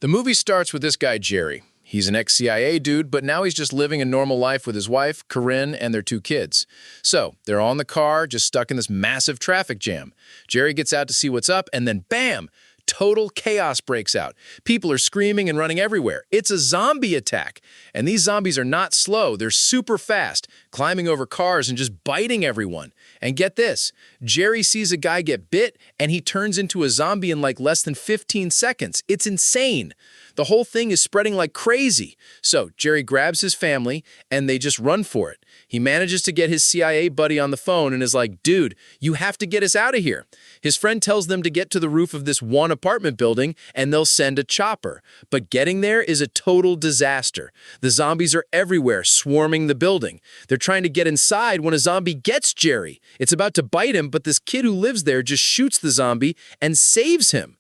The movie starts with this guy, Jerry. He's an ex-CIA dude, but now he's just living a normal life with his wife, Corinne, and their 2 kids. So, they're all in the car, just stuck in this massive traffic jam. Jerry gets out to see what's up, and then bam! Total chaos breaks out. People are screaming and running everywhere. It's a zombie attack. And these zombies are not slow. They're super fast, climbing over cars and just biting everyone. And get this, Jerry sees a guy get bit and he turns into a zombie in like less than 15 seconds. It's insane. The whole thing is spreading like crazy. So Jerry grabs his family and they just run for it. He manages to get his CIA buddy on the phone and is like, dude, you have to get us out of here. His friend tells them to get to the roof of this one apartment building and they'll send a chopper. But getting there is a total disaster. The zombies are everywhere, swarming the building. They're trying to get inside when a zombie gets Jerry. It's about to bite him, but this kid who lives there just shoots the zombie and saves him.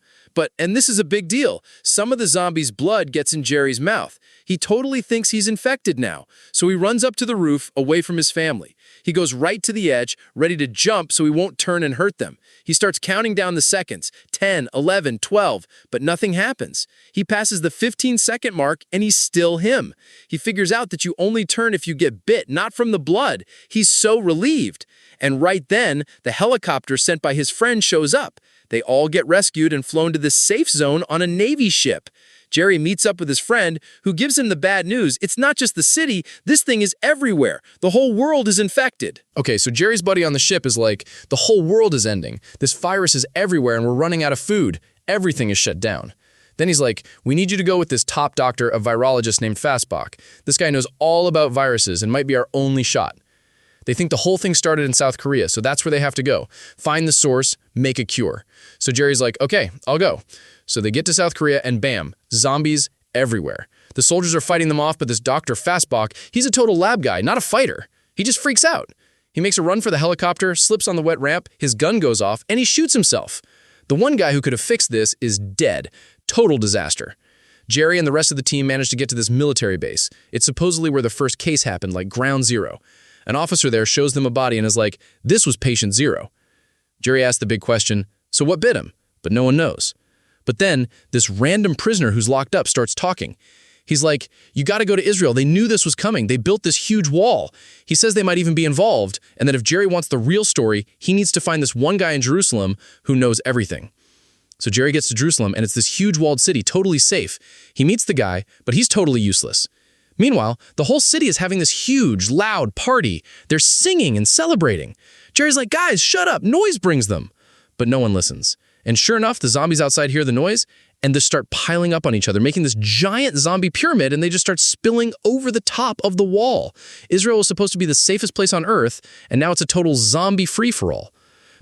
And this is a big deal, some of the zombie's blood gets in Jerry's mouth. He totally thinks he's infected now, so he runs up to the roof, away from his family. He goes right to the edge, ready to jump so he won't turn and hurt them. He starts counting down the seconds, 10, 11, 12, but nothing happens. He passes the 15-second mark and he's still him. He figures out that you only turn if you get bit, not from the blood. He's so relieved. And right then, the helicopter sent by his friend shows up. They all get rescued and flown to this safe zone on a Navy ship. Jerry meets up with his friend, who gives him the bad news. It's not just the city, this thing is everywhere. The whole world is infected. Okay, so Jerry's buddy on the ship is like, the whole world is ending. This virus is everywhere and we're running out of food. Everything is shut down. Then he's like, we need you to go with this top doctor, a virologist named Fastbach. This guy knows all about viruses and might be our only shot. They think the whole thing started in South Korea, so that's where they have to go. Find the source, make a cure. So Jerry's like, okay, I'll go. So they get to South Korea and bam, zombies everywhere. The soldiers are fighting them off, but this Dr. Fastbach, he's a total lab guy, not a fighter. He just freaks out. He makes a run for the helicopter, slips on the wet ramp, his gun goes off, and he shoots himself. The one guy who could have fixed this is dead. Total disaster. Jerry and the rest of the team managed to get to this military base. It's supposedly where the first case happened, like ground zero. An officer there shows them a body and is like, this was patient 0. Jerry asks the big question, so what bit him? But no one knows. But then, this random prisoner who's locked up starts talking. He's like, you gotta go to Israel. They knew this was coming. They built this huge wall. He says they might even be involved, and that if Jerry wants the real story, he needs to find this one guy in Jerusalem who knows everything. So Jerry gets to Jerusalem, and it's this huge walled city, totally safe. He meets the guy, but he's totally useless. Meanwhile, the whole city is having this huge, loud party. They're singing and celebrating. Jerry's like, guys, shut up, noise brings them. But no one listens. And sure enough, the zombies outside hear the noise, and they start piling up on each other, making this giant zombie pyramid, and they just start spilling over the top of the wall. Israel was supposed to be the safest place on Earth, and now it's a total zombie free-for-all.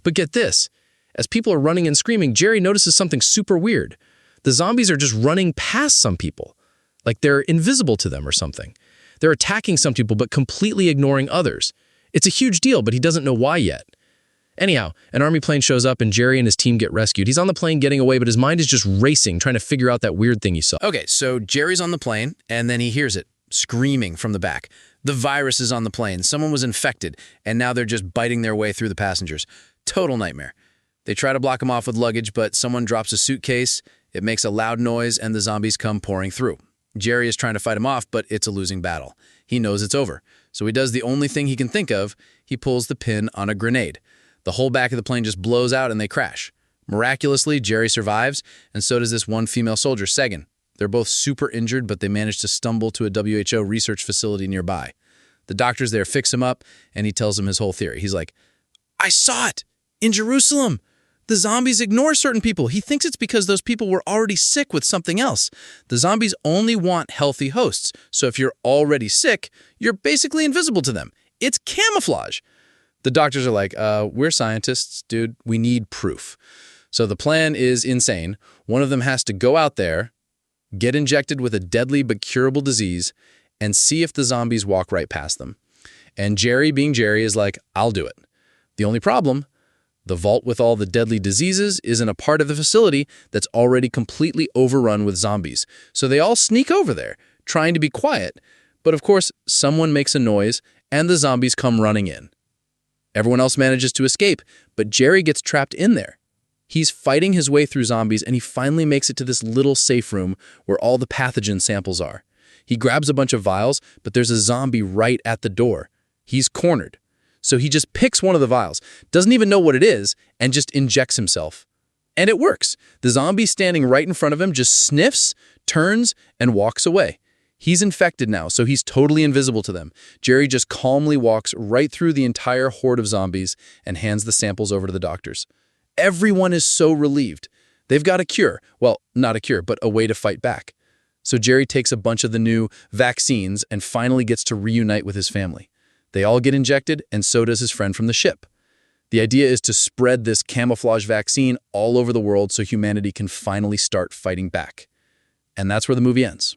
But get this, as people are running and screaming, Jerry notices something super weird. The zombies are just running past some people. Like they're invisible to them or something. They're attacking some people but completely ignoring others. It's a huge deal, but he doesn't know why yet. Anyhow, an army plane shows up and Jerry and his team get rescued. He's on the plane getting away, but his mind is just racing, trying to figure out that weird thing he saw. Okay, so Jerry's on the plane, and then he hears it, screaming from the back. The virus is on the plane. Someone was infected, and now they're just biting their way through the passengers. Total nightmare. They try to block him off with luggage, but someone drops a suitcase, it makes a loud noise, and the zombies come pouring through. Jerry is trying to fight him off, but it's a losing battle. He knows it's over. So he does the only thing he can think of. He pulls the pin on a grenade. The whole back of the plane just blows out and they crash. Miraculously, Jerry survives, and so does this one female soldier, Segan. They're both super injured, but they manage to stumble to a WHO research facility nearby. The doctors there fix him up, and he tells them his whole theory. He's like, I saw it! In Jerusalem! The zombies ignore certain people. He thinks it's because those people were already sick with something else. The zombies only want healthy hosts. So if you're already sick, you're basically invisible to them. It's camouflage. The doctors are like, we're scientists, dude. We need proof. So the plan is insane. One of them has to go out there, get injected with a deadly but curable disease, and see if the zombies walk right past them. And Jerry, being Jerry, is like, I'll do it. The only problem, the vault with all the deadly diseases isn't a part of the facility that's already completely overrun with zombies. So they all sneak over there, trying to be quiet. But of course, someone makes a noise, and the zombies come running in. Everyone else manages to escape, but Jerry gets trapped in there. He's fighting his way through zombies, and he finally makes it to this little safe room where all the pathogen samples are. He grabs a bunch of vials, but there's a zombie right at the door. He's cornered. So he just picks one of the vials, doesn't even know what it is, and just injects himself. And it works. The zombie standing right in front of him just sniffs, turns, and walks away. He's infected now, so he's totally invisible to them. Jerry just calmly walks right through the entire horde of zombies and hands the samples over to the doctors. Everyone is so relieved. They've got a cure. Well, not a cure, but a way to fight back. So Jerry takes a bunch of the new vaccines and finally gets to reunite with his family. They all get injected, and so does his friend from the ship. The idea is to spread this camouflage vaccine all over the world so humanity can finally start fighting back. And that's where the movie ends.